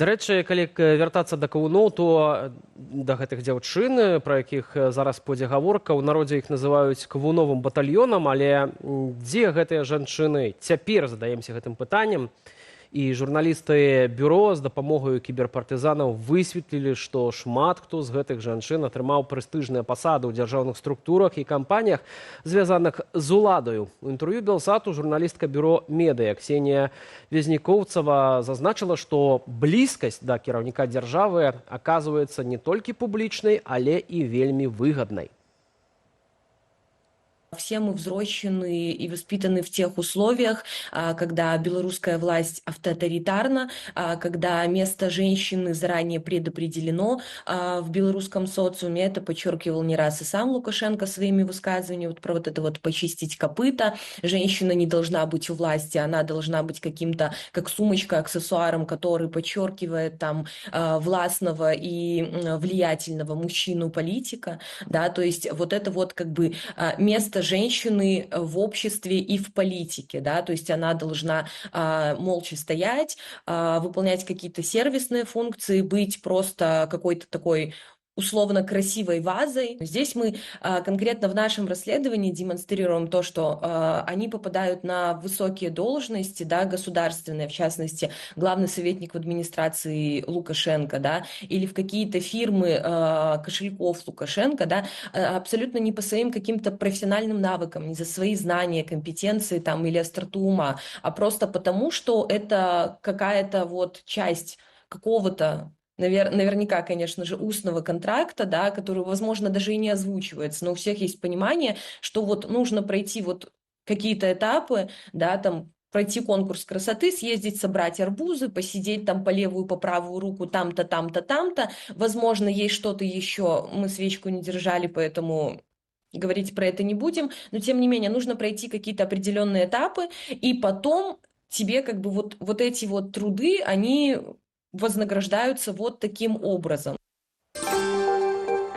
Дарэчы, калі вяртацца да кавуноў, то да гэтых дзяўчын, пра якіх зараз пойдзе гаворка, у народзе іх называюць кавуновым батальёнам, але дзе гэтыя жанчыны? Цяпер задаемся гэтым пытаннем. І журналісты бюро з дапамогаю кіберпартызанаў высветлілі, што шмат хто з гэтых жанчын атрымаў прэстыжныя пасады ў дзяржаўных структурах і кампаніях, звязаных з уладаю. У інтэрв'ю Белсату журналістка бюро «Медыя» Ксенія Везнікоўцава зазначыла, што блізкасць да кіраўніка дзяржавы аказваецца не толькі публічнай, але і вельмі выгаднай. Все мы взрослены и воспитаны в тех условиях, когда белорусская власть авторитарна, когда место женщины заранее предопределено в белорусском социуме. Это подчеркивал не раз и сам Лукашенко своими высказываниями вот про вот это вот почистить копыта. Женщина не должна быть у власти, она должна быть каким-то, как сумочка, аксессуаром, который подчеркивает там властного и влиятельного мужчину-политика. Да, то есть вот это вот как бы место женщины в обществе и в политике, да, то есть она должна молча стоять, выполнять какие-то сервисные функции, быть просто какой-то такой условно красивой вазой. Здесь мы конкретно в нашем расследовании демонстрируем то, что они попадают на высокие должности, да, государственные, в частности, главный советник в администрации Лукашенко, да, или в какие-то фирмы кошельков Лукашенко, да, абсолютно не по своим каким-то профессиональным навыкам, не за свои знания, компетенции там, или остроту ума, а просто потому, что это какая-то вот часть какого-то наверняка, конечно же, устного контракта, да, который, возможно, даже и не озвучивается, но у всех есть понимание, что вот нужно пройти вот какие-то этапы, да, там, пройти конкурс красоты, съездить, собрать арбузы, посидеть там по левую, по правую руку, там-то, там-то, там-то. Возможно, есть что-то еще, мы свечку не держали, поэтому говорить про это не будем, но тем не менее нужно пройти какие-то определенные этапы, и потом тебе как бы вот эти вот труды, они вознаграждаются вот таким образом.